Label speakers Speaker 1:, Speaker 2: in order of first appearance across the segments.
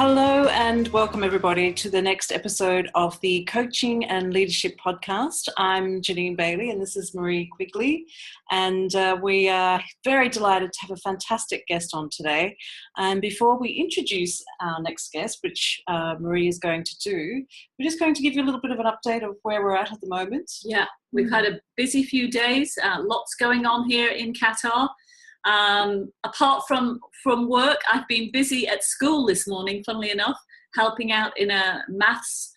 Speaker 1: Hello and welcome everybody to the next episode of the Coaching and Leadership Podcast. I'm Janine Bailey and this is Marie Quigley, and we are very delighted to have a fantastic guest on today. And before we introduce our next guest, which Marie is going to do, we're just going to give you a little bit of an update of where we're at the moment.
Speaker 2: Yeah, we've had a busy few days, lots going on here in Qatar. Apart from work, I've been busy at school this morning, funnily enough, helping out in a maths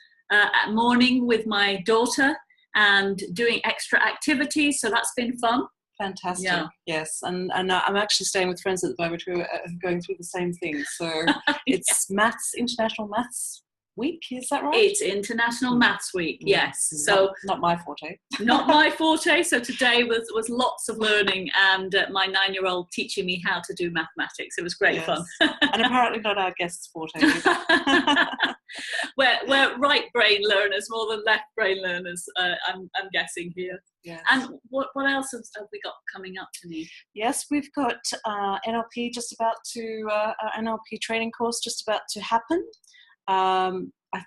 Speaker 2: morning with my daughter and doing extra activities. So that's been fun.
Speaker 1: Fantastic.
Speaker 2: Yeah.
Speaker 1: Yes. And I'm actually staying with friends at the moment who are going through the same thing. So it's International Maths Week, is that right?
Speaker 2: It's International Maths Week, yes. So
Speaker 1: not my forte.
Speaker 2: Not my forte. So today was lots of learning, and my 9-year-old teaching me how to do mathematics. It was great fun.
Speaker 1: And apparently not our guest's forte either.
Speaker 2: we're right brain learners more than left brain learners. I'm guessing here.
Speaker 1: Yes.
Speaker 2: And what else have we got coming up, Janine?
Speaker 1: Yes, we've got NLP NLP training course just about to happen. I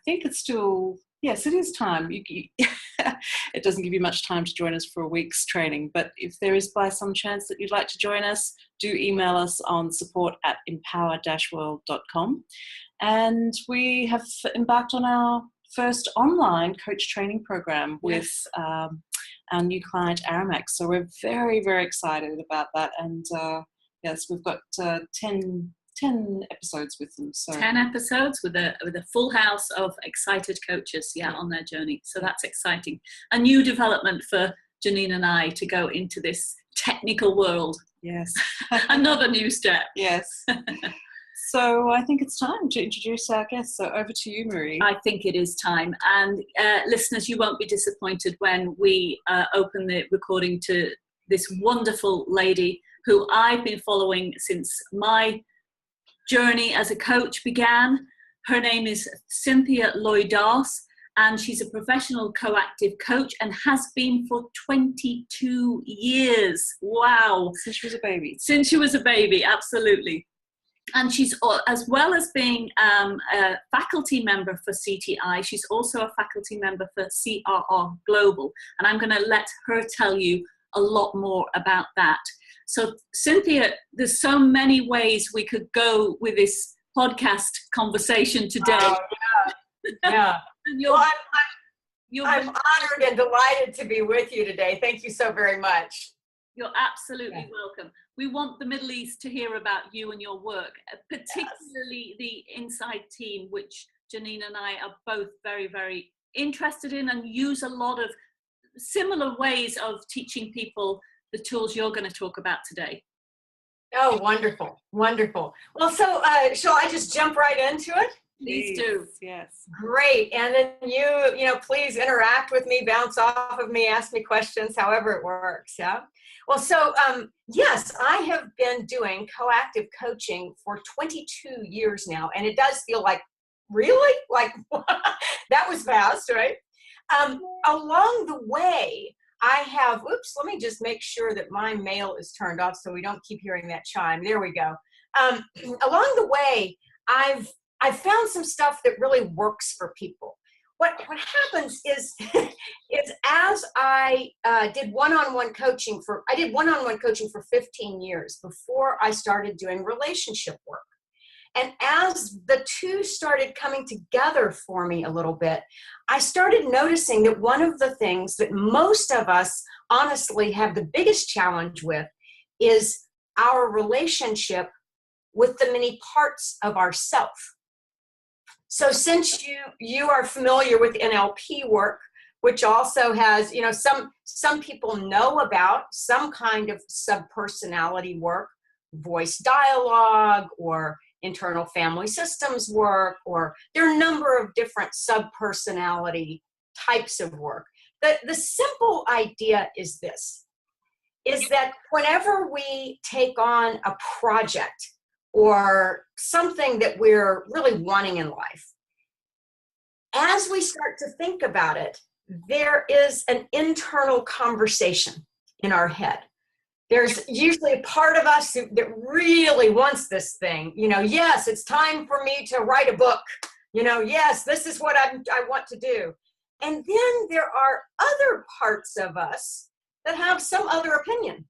Speaker 1: think it's still, yes, it is time. It doesn't give you much time to join us for a week's training, but if there is by some chance that you'd like to join us, do email us on support@empower-world.com. And we have embarked on our first online coach training program with our new client, Aramax. So we're very, very excited about that. And yes, we've got 10 episodes with them. So
Speaker 2: 10 episodes with a full house of excited coaches, on their journey. So that's exciting. A new development for Janine and I to go into this technical world.
Speaker 1: Yes.
Speaker 2: Another new step.
Speaker 1: Yes. So I think it's time to introduce our guest. So over to you, Marie.
Speaker 2: I think it is time. And listeners, you won't be disappointed when we open the recording to this wonderful lady who I've been following since my journey as a coach began. Her name is Cynthia Loy Darst, and she's a professional coactive coach and has been for 22 years. Wow.
Speaker 1: Since she was a baby.
Speaker 2: Since she was a baby, absolutely. And she's, as well as being a faculty member for CTI, she's also a faculty member for CRR Global. And I'm going to let her tell you a lot more about that. So, Cynthia, there's so many ways we could go with this podcast conversation today.
Speaker 3: Oh, yeah. I'm honored and delighted to be with you today. Thank you so very much.
Speaker 2: You're absolutely welcome. We want the Middle East to hear about you and your work, particularly the Inside team, which Janine and I are both very, very interested in and use a lot of similar ways of teaching people the tools you're going to talk about today.
Speaker 3: Oh, wonderful. Wonderful. Well, so shall I just jump right into it?
Speaker 2: Please do.
Speaker 1: Yes.
Speaker 3: Great. And then you please interact with me, bounce off of me, ask me questions, however it works. Yeah. Well, so yes, I have been doing coactive coaching for 22 years now. And it does feel like, really? Like, that was fast, right? Along the way, I have, let me just make sure that my mail is turned off so we don't keep hearing that chime. There we go. Along the way, I've found some stuff that really works for people. What happens is as I did one-on-one coaching for 15 years before I started doing relationship work. And as the two started coming together for me a little bit, I started noticing that one of the things that most of us honestly have the biggest challenge with is our relationship with the many parts of ourself. So since you are familiar with NLP work, which also has, some people know about some kind of subpersonality work, voice dialogue, or internal family systems work, or there are a number of different subpersonality types of work. The simple idea is this, is that whenever we take on a project or something that we're really wanting in life, as we start to think about it, there is an internal conversation in our head There's usually a part of us that really wants this thing. Yes, it's time for me to write a book. Yes, this is what I want to do. And then there are other parts of us that have some other opinion.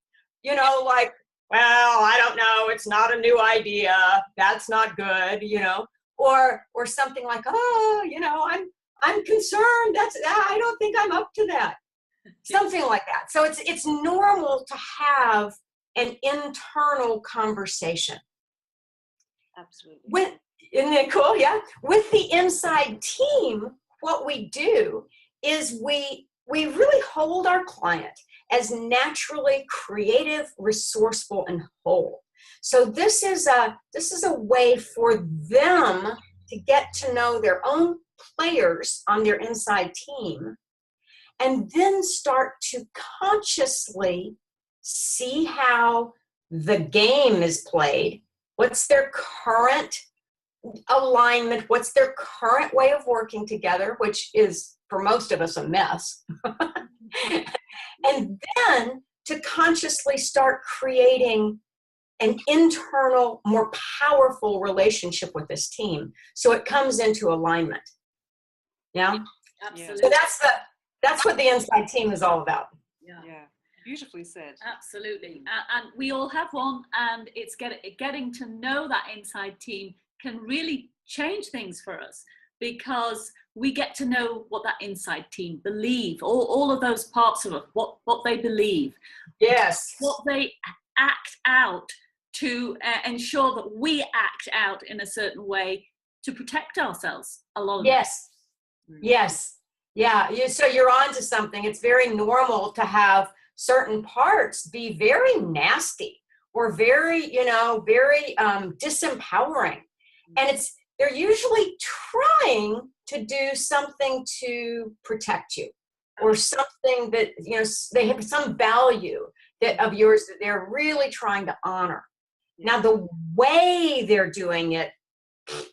Speaker 3: Like, well, I don't know, it's not a new idea. That's not good, or something like, oh, I'm concerned. I don't think I'm up to that. Something like that. So it's normal to have an internal conversation.
Speaker 1: Absolutely.
Speaker 3: Isn't it cool? Yeah. With the inside team, what we do is we really hold our client as naturally creative, resourceful, and whole. So this is a way for them to get to know their own players on their inside team, and then start to consciously see how the game is played. What's their current alignment? What's their current way of working together, which is, for most of us, a mess. And then to consciously start creating an internal, more powerful relationship with this team, so it comes into alignment. Yeah?
Speaker 2: Absolutely.
Speaker 3: So that's what the inside team is all about.
Speaker 1: Yeah. Beautifully said.
Speaker 2: Absolutely. And we all have one, and it's getting to know that inside team can really change things for us, because we get to know what that inside team believe, all of those parts of it, what they believe.
Speaker 3: Yes.
Speaker 2: What they act out to ensure that we act out in a certain way to protect ourselves along.
Speaker 3: Yes. Yes. Yeah. So you're on to something. It's very normal to have certain parts be very nasty or very, very disempowering. And they're usually trying to do something to protect you, or something that, they have some value of yours that they're really trying to honor. Now, the way they're doing it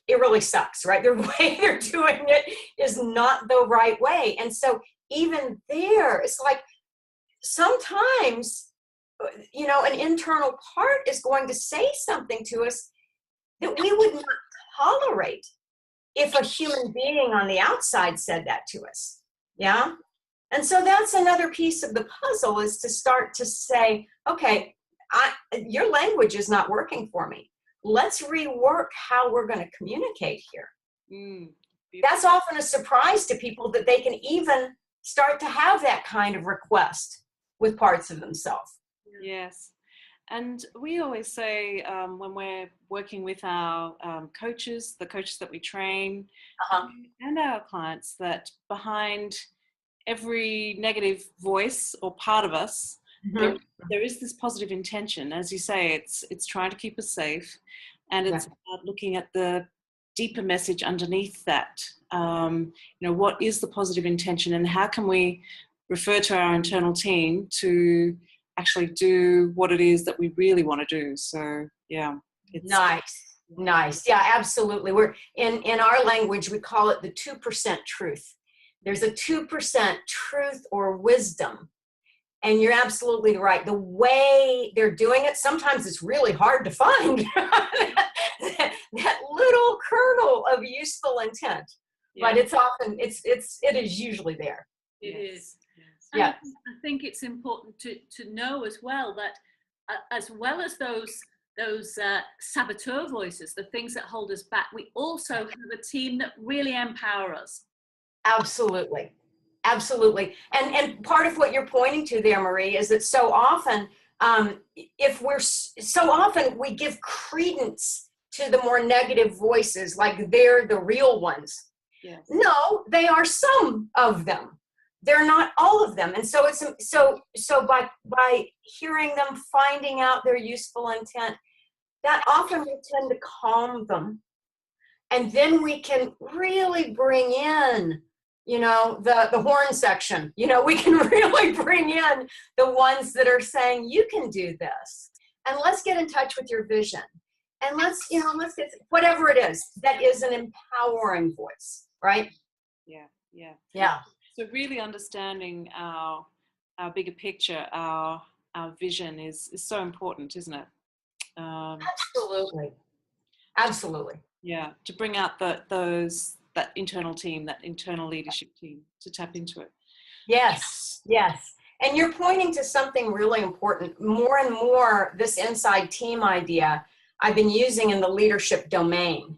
Speaker 3: really sucks, right? The way they're doing it is not the right way. And so even there, it's like sometimes, an internal part is going to say something to us that we would not tolerate if a human being on the outside said that to us. Yeah. And so that's another piece of the puzzle, is to start to say, okay, your language is not working for me. Let's rework how we're going to communicate here. That's often a surprise to people, that they can even start to have that kind of request with parts of themselves.
Speaker 1: Yes. And we always say, when we're working with our coaches, the coaches that we train, and our clients, that behind every negative voice or part of us, there is this positive intention. As you say, it's trying to keep us safe, and it's about looking at the deeper message underneath that. What is the positive intention, and how can we refer to our internal team to actually do what it is that we really want to do? So
Speaker 3: nice. Yeah, absolutely. We're in our language, we call it the 2% truth. There's a 2% truth or wisdom. And you're absolutely right. The way they're doing it, sometimes it's really hard to find that little kernel of useful intent. But it's often, it is usually there.
Speaker 2: It is.
Speaker 3: Yeah.
Speaker 2: I think it's important to know as well that as well as those saboteur voices, the things that hold us back, we also have a team that really empower us.
Speaker 3: Absolutely. And part of what you're pointing to there, Marie, is that so often, we give credence to the more negative voices, like they're the real ones.
Speaker 1: Yes.
Speaker 3: No, they are some of them. They're not all of them. And so by hearing them, finding out their useful intent, that often will tend to calm them. And then we can really bring in, the horn section. We can really bring in the ones that are saying, you can do this. And let's get in touch with your vision. And let's get whatever it is that is an empowering voice, right?
Speaker 1: Yeah. So really understanding our bigger picture, our our vision is so important, isn't it?
Speaker 3: Absolutely. Absolutely.
Speaker 1: Yeah, to bring out that internal team, that internal leadership team, to tap into it.
Speaker 3: Yes, yes. And you're pointing to something really important. More and more, this inside team idea I've been using in the leadership domain,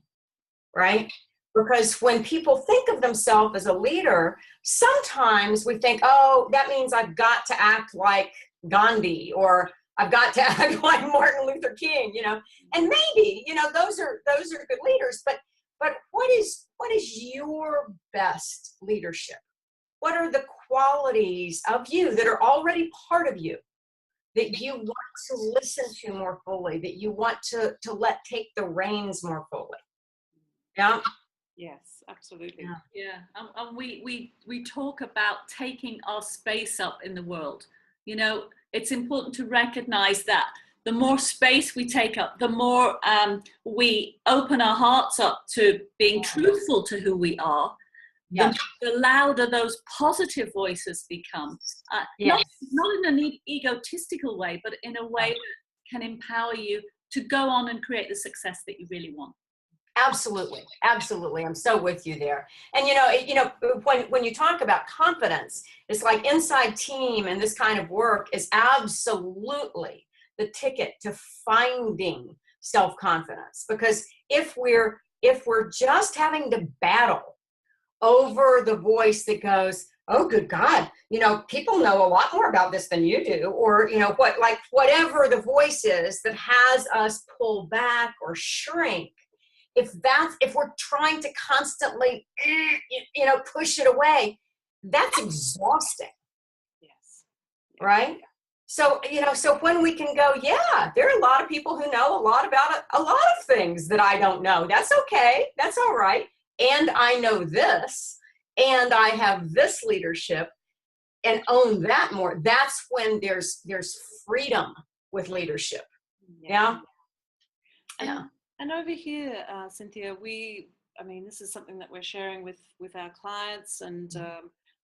Speaker 3: right? Because when people think of themselves as a leader, sometimes we think, oh, that means I've got to act like Gandhi, or I've got to act like Martin Luther King, you know. And maybe, you know, those are good leaders, but what is your best leadership? What are the qualities of you that are already part of you, that you want to listen to more fully, that you want to let take the reins more fully? Yeah.
Speaker 1: Yes, absolutely.
Speaker 2: Yeah. And we talk about taking our space up in the world. You know, it's important to recognize that the more space we take up, the more we open our hearts up to being truthful to who we are, the louder those positive voices become. Not in an egotistical way, but in a way that can empower you to go on and create the success that you really want.
Speaker 3: Absolutely. Absolutely. I'm so with you there. And, you know, when you talk about confidence, it's like inside team and this kind of work is absolutely the ticket to finding self-confidence. Because if we're just having to battle over the voice that goes, oh, good God, you know, people know a lot more about this than you do, or, you know, whatever the voice is that has us pull back or shrink, if we're trying to constantly, you know, push it away, that's exhausting.
Speaker 1: Yes.
Speaker 3: Right? So, you know, so when we can go, yeah, there are a lot of people who know a lot about a lot of things that I don't know. That's okay. That's all right. And I know this, and I have this leadership, and own that more. That's when there's freedom with leadership. Yeah.
Speaker 1: And over here, Cynthia, this is something that we're sharing with our clients, and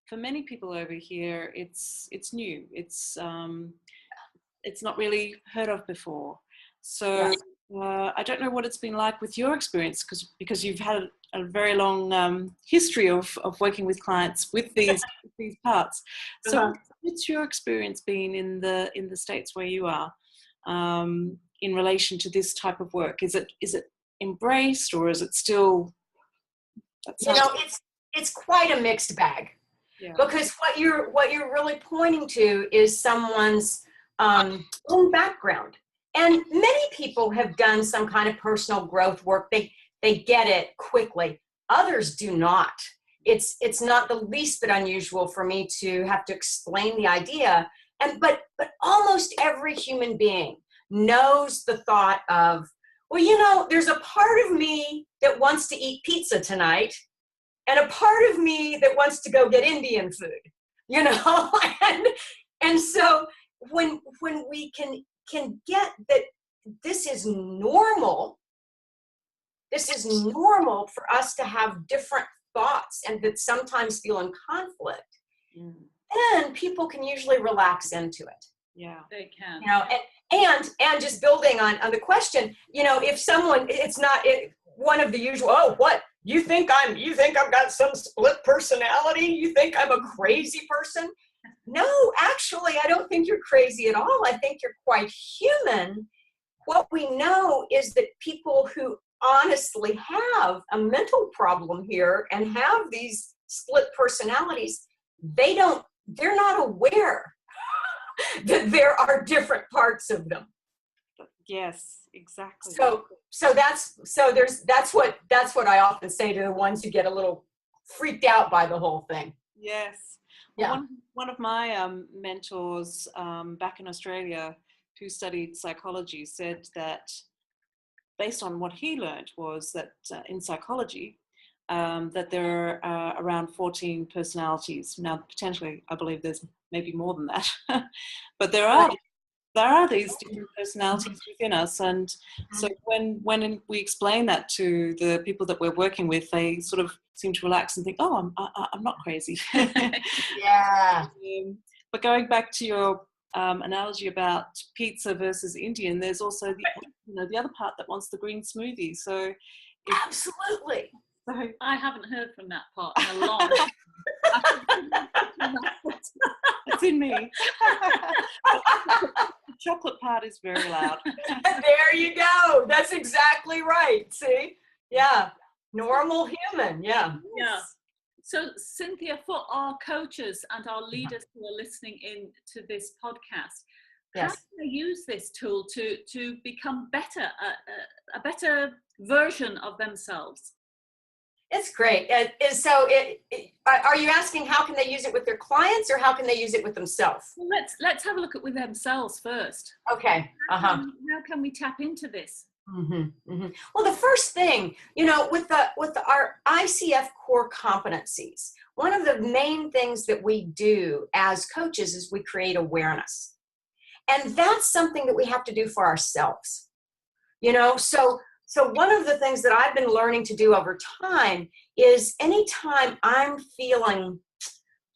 Speaker 1: for many people over here, it's new. It's not really heard of before. So I don't know what it's been like with your experience, because you've had a very long history of working with clients with these parts. So what's your experience been in the States where you are? In relation to this type of work, is it embraced, or is it still?
Speaker 3: You know, it's quite a mixed bag, because what you're really pointing to is someone's own background, and many people have done some kind of personal growth work. They get it quickly. Others do not. It's not the least bit unusual for me to have to explain the idea, but almost every human being knows the thought of, well, you know, there's a part of me that wants to eat pizza tonight, and a part of me that wants to go get Indian food, you know. and so when we can get that this is normal for us to have different thoughts and that sometimes feel in conflict, then people can usually relax into it.
Speaker 2: Yeah, they can.
Speaker 3: You know, and just building on the question, you know, if someone, it's not one of the usual, oh, what, you think I've got some split personality? You think I'm a crazy person? No, actually, I don't think you're crazy at all. I think you're quite human. What we know is that people who honestly have a mental problem here and have these split personalities, they're not aware that there are different parts of them.
Speaker 1: Yes, exactly.
Speaker 3: So that's what I often say to the ones who get a little freaked out by the whole thing.
Speaker 1: Yes. Well, one of my mentors back in Australia, who studied psychology, said that based on what he learned was that in psychology, that there are around 14 personalities. Now, potentially, I believe there's maybe more than that, but there are these different personalities within us. And so when we explain that to the people that we're working with, they sort of seem to relax and think, oh, I'm not crazy.
Speaker 3: Yeah.
Speaker 1: But going back to your analogy about pizza versus Indian, there's also the other part that wants the green smoothie. So
Speaker 3: absolutely.
Speaker 1: So
Speaker 2: I haven't heard from that part in a long
Speaker 1: it's in me. The chocolate part is very loud.
Speaker 3: There you go. That's exactly right. See? Yeah. Normal human. Yeah.
Speaker 2: Yeah. So Cynthia, for our coaches and our leaders who are listening in to this podcast, how can they use this tool to become better, a better version of themselves?
Speaker 3: It's great. Are you asking how can they use it with their clients, or how can they use it with themselves?
Speaker 2: Well, let's have a look at with themselves first.
Speaker 3: Okay.
Speaker 2: How can we tap into this?
Speaker 3: Mm-hmm, mm-hmm. Well, the first thing, with our ICF core competencies, one of the main things that we do as coaches is we create awareness, and that's something that we have to do for ourselves. So one of the things that I've been learning to do over time is anytime I'm feeling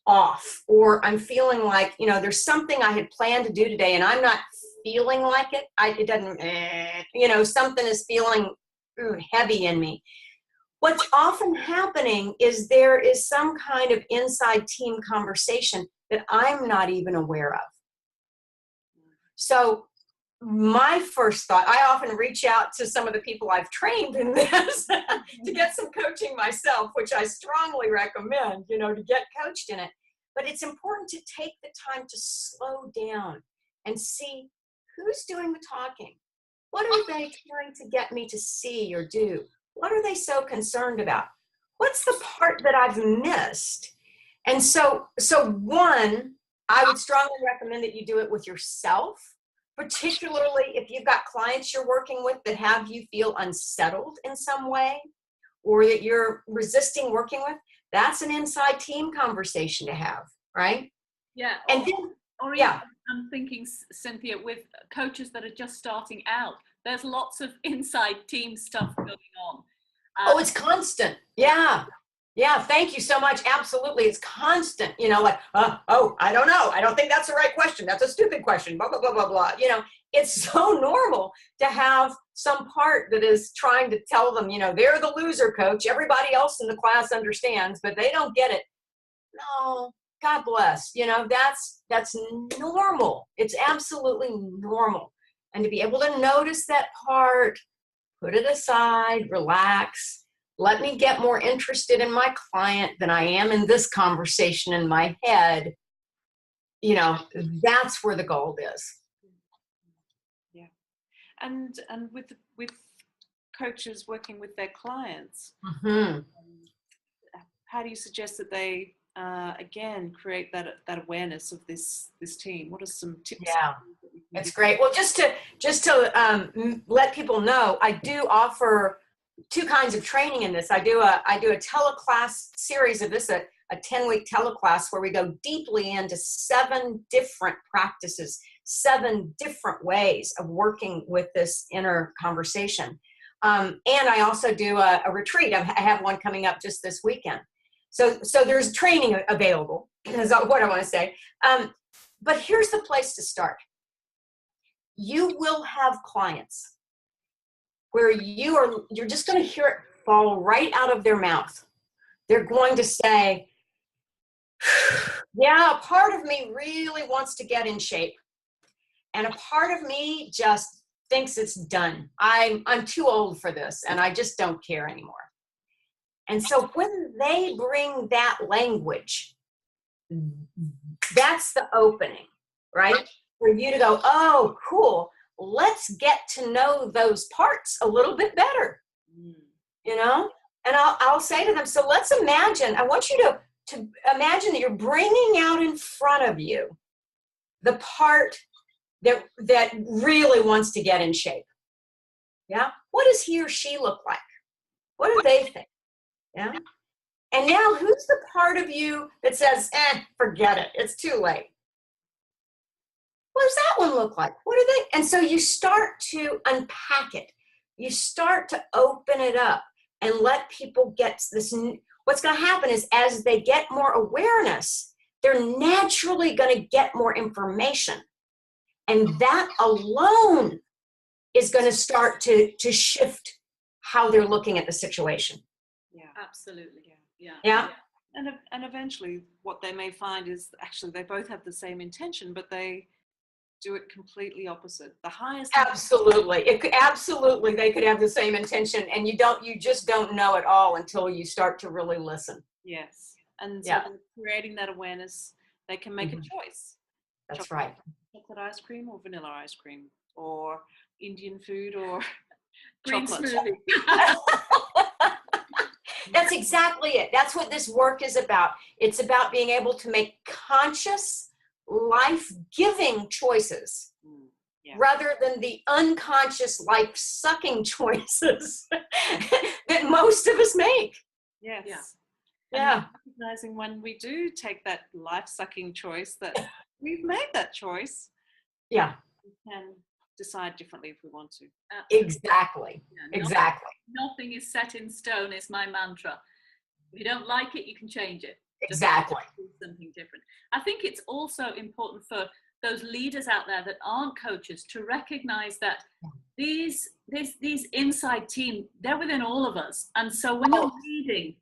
Speaker 3: off, or I'm feeling like, there's something I had planned to do today and I'm not feeling like it, it doesn't, something is feeling heavy in me. What's often happening is there is some kind of inside team conversation that I'm not even aware of. So my first thought, I often reach out to some of the people I've trained in this to get some coaching myself, which I strongly recommend, to get coached in it. But it's important to take the time to slow down and see who's doing the talking. What are they trying to get me to see or do? What are they so concerned about? What's the part that I've missed? And so one, I would strongly recommend that you do it with yourself, particularly if you've got clients you're working with that have you feel unsettled in some way, or that you're resisting working with. That's an inside team conversation to have, right?
Speaker 2: Yeah.
Speaker 3: And then,
Speaker 2: I'm thinking, Cynthia, with coaches that are just starting out, there's lots of inside team stuff going on.
Speaker 3: It's constant. Yeah. Thank you so much. Absolutely. It's constant, I don't know. I don't think that's the right question. That's a stupid question, blah, blah, blah, blah, blah. It's so normal to have some part that is trying to tell them, they're the loser, coach. Everybody else in the class understands, but they don't get it. No, God bless. That's normal. It's absolutely normal. And to be able to notice that part, put it aside, relax. Let me get more interested in my client than I am in this conversation in my head. That's where the gold is.
Speaker 1: Yeah. And with coaches working with their clients,
Speaker 3: mm-hmm.
Speaker 1: How do you suggest that they again create that awareness of this team? What are some tips?
Speaker 3: Yeah, it's great. Well, just to let people know, I do offer two kinds of training in this. I do a teleclass series of this, a 10-week teleclass where we go deeply into 7 different practices, 7 different ways of working with this inner conversation. And I also do a retreat. I have one coming up just this weekend. So there's training available, is what I want to say. But here's the place to start. You will have clients where you're just going to hear it fall right out of their mouth. They're going to say, yeah, a part of me really wants to get in shape. And a part of me just thinks it's done. I'm too old for this, and I just don't care anymore. And so when they bring that language, that's the opening, right? For you to go, oh, cool. Let's get to know those parts a little bit better, And I'll say to them, so let's imagine, I want you to imagine that you're bringing out in front of you the part that really wants to get in shape. Yeah. What does he or she look like? What do they think? Yeah. And now who's the part of you that says, forget it. It's too late. What does that one look like? What are they? And so you start to unpack it. You start to open it up and let people get this. What's going to happen is as they get more awareness, they're naturally going to get more information And that alone is going to start to shift how they're looking at the situation.
Speaker 1: Yeah,
Speaker 2: absolutely.
Speaker 3: Yeah.
Speaker 1: And eventually what they may find is actually they both have the same intention, but they do it completely opposite. The highest.
Speaker 3: Absolutely. Absolutely. They could have the same intention, and you just don't know it all until you start to really listen.
Speaker 1: Yes. And so creating that awareness, they can make a choice.
Speaker 3: That's right.
Speaker 1: Chocolate ice cream or vanilla ice cream, or Indian food or
Speaker 2: green
Speaker 1: chocolate.
Speaker 2: smoothie.
Speaker 3: That's exactly it. That's what this work is about. It's about being able to make conscious, life-giving choices rather than the unconscious, life-sucking choices that most of us make.
Speaker 1: Yes.
Speaker 3: Yeah.
Speaker 1: And recognizing when we do take that life-sucking choice that we've made that choice.
Speaker 3: Yeah.
Speaker 1: We can decide differently if we want to.
Speaker 2: Absolutely.
Speaker 3: Exactly.
Speaker 2: Yeah,
Speaker 3: Exactly.
Speaker 2: Nothing is set in stone is my mantra. If you don't like it, you can change it.
Speaker 3: Exactly.
Speaker 2: Just do something different. I think it's also important for those leaders out there that aren't coaches to recognize that these inside team, they're within all of us. And so when you're leading,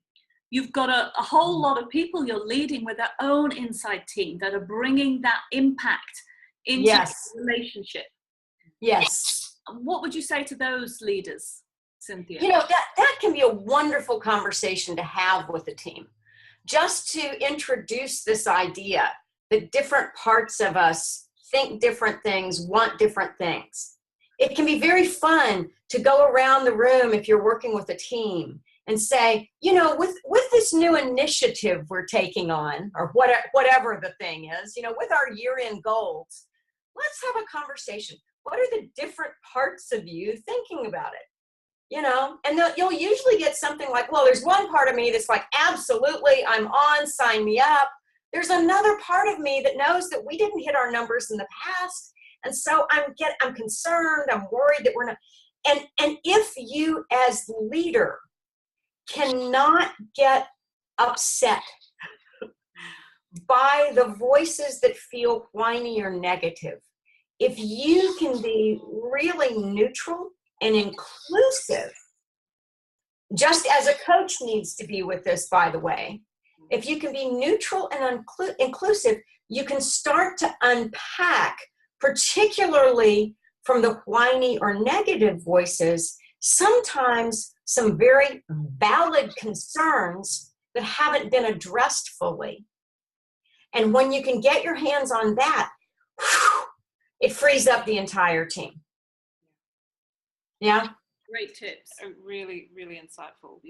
Speaker 2: you've got a whole lot of people you're leading with their own inside team that are bringing that impact into the relationship.
Speaker 3: Yes.
Speaker 2: What would you say to those leaders, Cynthia?
Speaker 3: You know, that can be a wonderful conversation to have with a team. Just to introduce this idea that different parts of us think different things, want different things. It can be very fun to go around the room if you're working with a team and say, you know, with this new initiative we're taking on, or whatever the thing is, you know, with our year-end goals, let's have a conversation. What are the different parts of you thinking about it? You know, and you'll usually get something like, well, there's one part of me that's like, absolutely, I'm on, sign me up. There's another part of me that knows that we didn't hit our numbers in the past. And so I'm concerned, I'm worried that we're not. And if you as leader cannot get upset by the voices that feel whiny or negative, if you can be really neutral and inclusive, just as a coach needs to be with this, by the way, if you can be neutral and inclusive, you can start to unpack, particularly from the whiny or negative voices, sometimes some very valid concerns that haven't been addressed fully. And when you can get your hands on that, it frees up the entire team. Yeah.
Speaker 2: Great tips.
Speaker 1: Really, really insightful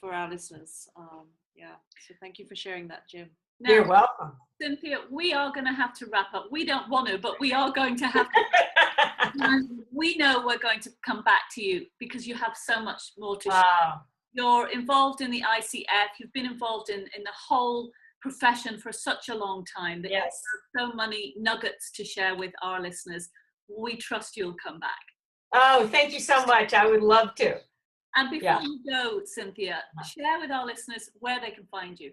Speaker 1: for our listeners. So thank you for sharing that, Jim.
Speaker 3: Now, you're welcome.
Speaker 2: Cynthia, we are going to have to wrap up. We don't want to, but we are going to have to. And we know we're going to come back to you because you have so much more to share. You're involved in the ICF. You've been involved in the whole profession for such a long time that you have so many nuggets to share with our listeners. We trust you'll come back.
Speaker 3: Oh, thank you so much. I would love to.
Speaker 2: And before you go, Cynthia, share with our listeners where they can find you.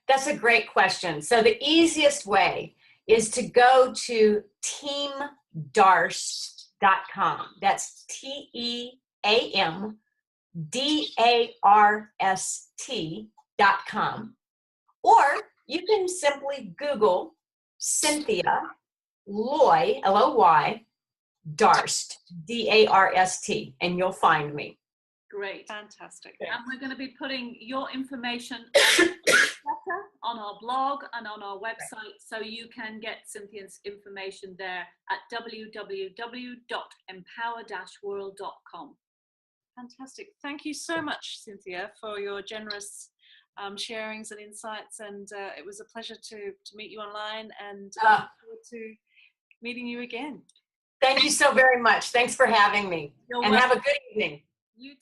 Speaker 3: That's a great question. So the easiest way is to go to teamdarst.com. That's TEAMDARST.com. Or you can simply Google Cynthia Loy, L-O-Y, Darst, D-A-R-S-T, and you'll find me.
Speaker 2: Great.
Speaker 1: Fantastic.
Speaker 2: And we're going to be putting your information on our blog and on our website, so you can get Cynthia's information there at www.empower-world.com.
Speaker 1: Fantastic. Thank you so much, Cynthia, for your generous sharings and insights, and it was a pleasure to meet you online, and look forward to meeting you again.
Speaker 3: Thank you so very much. Thanks for having me.
Speaker 2: You're
Speaker 3: and
Speaker 2: welcome.
Speaker 3: Have a good evening.
Speaker 2: You